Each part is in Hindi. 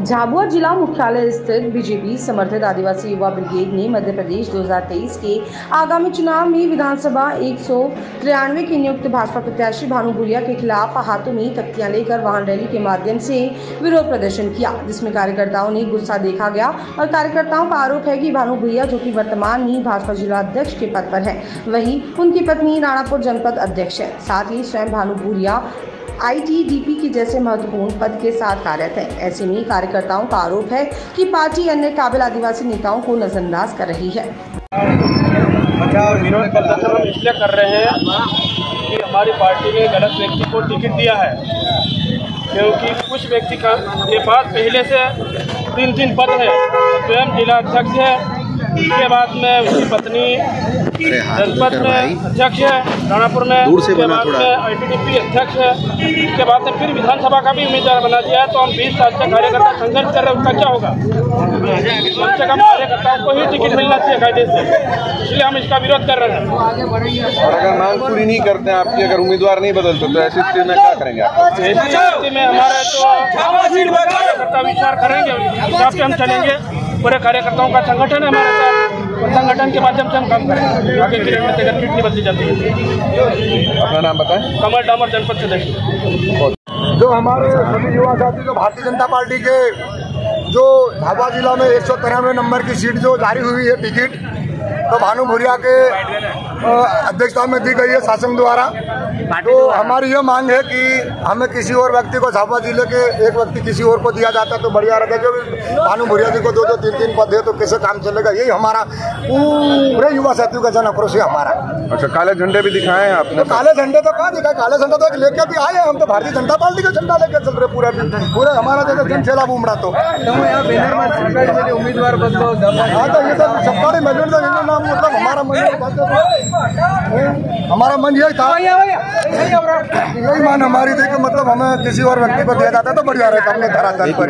झाबुआ जिला मुख्यालय स्थित बीजेपी समर्थित आदिवासी युवा ब्रिगेड ने मध्य प्रदेश 2023 के आगामी चुनाव में विधानसभा 193 के नियुक्त भाजपा प्रत्याशी भानु भूरिया के खिलाफ हाथों में तख्तियां लेकर वाहन रैली के माध्यम से विरोध प्रदर्शन किया, जिसमें कार्यकर्ताओं ने गुस्सा देखा गया। और कार्यकर्ताओं का आरोप है कि भानु भूरिया, जो कि वर्तमान में भाजपा जिला अध्यक्ष के पद पर है, वही उनकी पत्नी राणापुर जनपद अध्यक्ष है। साथ ही स्वयं भानु भूरिया ITDP के जैसे महत्वपूर्ण पद के साथ कार्यरत है। ऐसे में कार्यकर्ताओं का आरोप है कि पार्टी अन्य काबिल आदिवासी नेताओं को नजरअंदाज कर रही है। विरोध प्रदर्शन हम इसलिए कर रहे हैं कि हमारी पार्टी ने गलत व्यक्ति को टिकट दिया है, क्योंकि कुछ व्यक्ति के पास पहले से 3 पद है। स्वयं जिला अध्यक्ष है, उसके बाद में उसकी पत्नी जनपद में अध्यक्ष है, राणापुर में, उसके बाद में ITDP अध्यक्ष है, उसके बाद में फिर विधानसभा का भी उम्मीदवार बना दिया है। तो हम 20 साल से कार्यकर्ता संघर्ष कर रहे हैं, उसका क्या होगा? कम से कम कार्यकर्ताओं को ही टिकट मिलना चाहिए कायदे से, इसलिए हम इसका विरोध कर रहे हैं। और अगर मांग पूरी नहीं करते हैं आपकी, अगर उम्मीदवार नहीं बदलते तो ऐसी स्थिति में क्या करेंगे आप? ऐसी स्थिति में हमारे तो कार्यकर्ता विचार करेंगे, उस हिसाब से हम चलेंगे। पूरे कार्यकर्ताओं का संगठन है हमारे साथ, संगठन के माध्यम से हम काम करेंगे। आगे की रणनीति अगर सीट नहीं बदली जाती है। अपना नाम बताएं। कमल डामर, जनपद सदस्य। जो हमारे सभी युवा साथी जो भारतीय जनता पार्टी के जो झाबुआ जिला में 193 नंबर की सीट जो जारी हुई है टिकट, तो भानु भूरिया के अध्यक्षता में दी गई है शासन द्वारा। तो हमारी ये मांग है कि हमें किसी और व्यक्ति को, झाबुआ जिले के एक व्यक्ति किसी और को दिया जाता तो बढ़िया रहता। जो भानु भूरिया जी को 2-2, 3-3 पद है तो कैसे काम चलेगा? यही हमारा पूरे युवा साथियों का जन आक्रोश है हमारा। अच्छा, काले झंडे भी दिखाए हैं आपने? काले झंडे तो कहाँ दिखाए? काले झंडे तो लेके भी आए हैं हम, तो भारतीय जनता पार्टी का झंडा लेके चल रहे पूरे हमारा जैसे जन चेला बुमड़ा। तो उम्मीदवार बदलो, हाँ, तो ये सब सरकारी नाम मतलब हमारा मन यही था, यही मान हमारी थी कि मतलब हमें किसी और व्यक्ति को दिया जाता तो बढ़िया रहता। हमने धरातल पर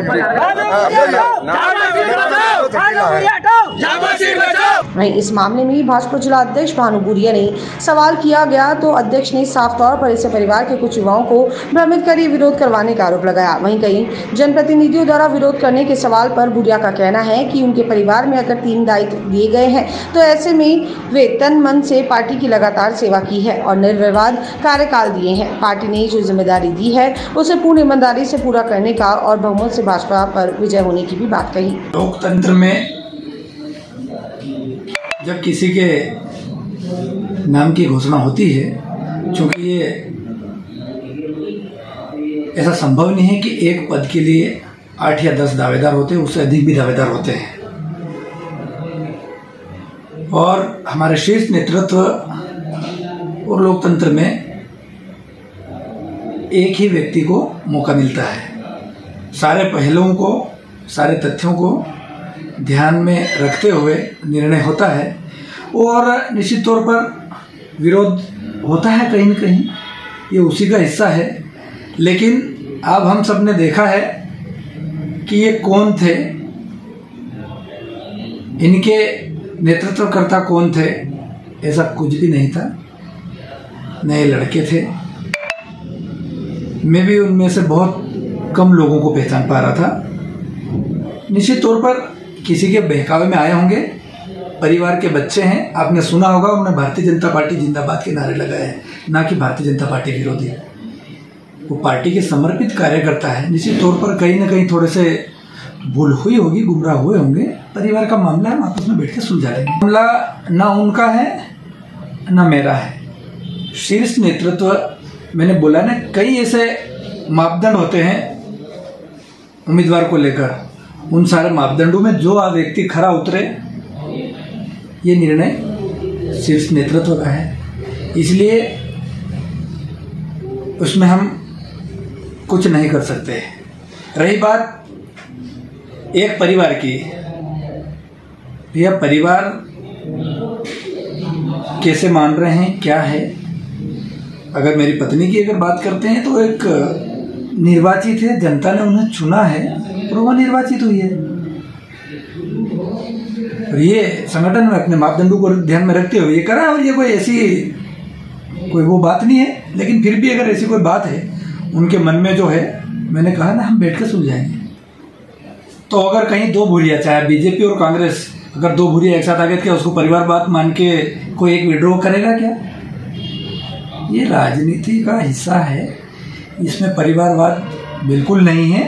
वहीं इस मामले में भाजपा जिला अध्यक्ष भानु भूरिया ने सवाल किया गया तो अध्यक्ष ने साफ तौर पर इसे परिवार के कुछ युवाओं को भ्रमित कर विरोध करवाने का आरोप लगाया। वहीं कई जनप्रतिनिधियों द्वारा विरोध करने के सवाल पर भूरिया का कहना है कि उनके परिवार में अगर 3 दायित्व दिए गए हैं तो ऐसे में वे तन मन से पार्टी की लगातार सेवा की है और निर्विवाद कार्यकाल दिए हैं। पार्टी ने जो जिम्मेदारी दी है उसे पूर्ण ईमानदारी से पूरा करने का और बहुमत से भाजपा पर विजय होने की भी बात कही। लोकतंत्र में जब किसी के नाम की घोषणा होती है, क्योंकि ये ऐसा संभव नहीं है कि एक पद के लिए 8 या 10 दावेदार होते हैं, उससे अधिक भी दावेदार होते हैं। और हमारे शीर्ष नेतृत्व और लोकतंत्र में एक ही व्यक्ति को मौका मिलता है। सारे पहलुओं को, सारे तथ्यों को ध्यान में रखते हुए निर्णय होता है और निश्चित तौर पर विरोध होता है कहीं न कहीं, ये उसी का हिस्सा है। लेकिन अब हम सब ने देखा है कि ये कौन थे, इनके नेतृत्वकर्ता कौन थे। ऐसा कुछ भी नहीं था, नए लड़के थे। मैं भी उनमें से बहुत कम लोगों को पहचान पा रहा था। निश्चित तौर पर किसी के बहकावे में आए होंगे। परिवार के बच्चे हैं, आपने सुना होगा उन्होंने भारतीय जनता पार्टी जिंदाबाद के नारे लगाए हैं, ना कि भारतीय जनता पार्टी विरोधी। वो पार्टी के समर्पित कार्यकर्ता है। निश्चित तौर पर कहीं ना कहीं थोड़े से भूल हुई होगी, गुमराह हुए होंगे। परिवार का मामला है, आपस में बैठ के सुलझा लेंगे। मामला ना उनका है ना मेरा है। शीर्ष नेतृत्व, मैंने बोला ना, कई ऐसे मापदंड होते हैं उम्मीदवार को लेकर। उन सारे मापदंडों में जो व्यक्ति खरा उतरे, ये निर्णय शीर्ष नेतृत्व का है। इसलिए उसमें हम कुछ नहीं कर सकते। रही बात एक परिवार की, यह परिवार कैसे मान रहे हैं, क्या है। अगर मेरी पत्नी की अगर बात करते हैं तो एक निर्वाचित है, जनता ने उन्हें चुना है और वह निर्वाचित हुई है। और ये संगठन में अपने मापदंडों को ध्यान में रखते हुए ये करा। और ये कोई ऐसी कोई वो बात नहीं है, लेकिन फिर भी अगर ऐसी कोई बात है उनके मन में जो है, मैंने कहा ना, हम बैठ कर सुलझाएंगे। तो अगर कहीं दो भूरिया, चाहे बीजेपी और कांग्रेस, अगर दो भूरिया एक साथ आ गए, क्या उसको परिवारवाद मान के कोई एक विड्रॉ करेगा क्या? ये राजनीति का हिस्सा है, इसमें परिवारवाद बिल्कुल नहीं है।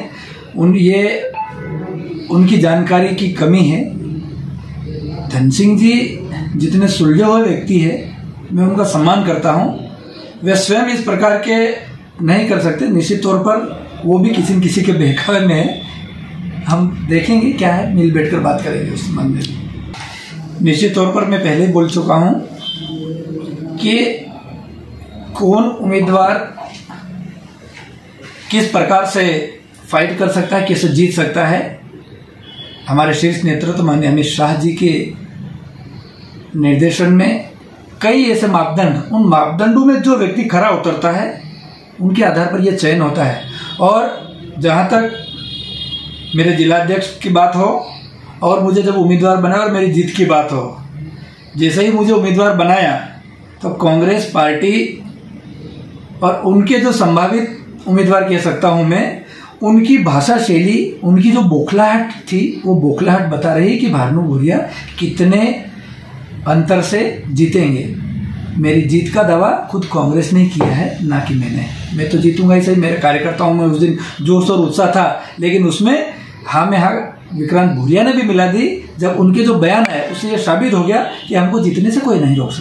ये उनकी जानकारी की कमी है। धन सिंह जी जितने सुलझे हुए व्यक्ति है, मैं उनका सम्मान करता हूँ। वे स्वयं इस प्रकार के नहीं कर सकते। निश्चित तौर पर वो भी किसी न किसी के बहकावे में है। हम देखेंगे क्या है, मिल बैठकर बात करेंगे उस संबंध में। निश्चित तौर पर मैं पहले बोल चुका हूँ कि कौन उम्मीदवार किस प्रकार से फाइट कर सकता है, कैसे जीत सकता है, हमारे शीर्ष नेतृत्व माननीय अमित शाह जी के निर्देशन में कई ऐसे मापदंड, उन मापदंडों में जो व्यक्ति खरा उतरता है उनके आधार पर यह चयन होता है। और जहां तक मेरे जिलाध्यक्ष की बात हो और मुझे जब उम्मीदवार बनाया और मेरी जीत की बात हो, जैसे ही मुझे उम्मीदवार बनाया तो कांग्रेस पार्टी और उनके जो संभावित उम्मीदवार कह सकता हूं मैं, उनकी भाषा शैली, उनकी जो बौखलाहट थी, वो बौखलाहट बता रही कि भानु भूरिया कितने अंतर से जीतेंगे। मेरी जीत का दावा खुद कांग्रेस ने किया है, ना कि मैंने। मैं तो जीतूंगा ही सही, मेरे कार्यकर्ताओं में उस दिन जोश और उत्साह था, लेकिन उसमें हाँ में हाँ विक्रांत भूरिया ने भी मिला दी। जब उनके जो बयान है उससे ये साबित हो गया कि हमको जीतने से कोई नहीं रोक सकता।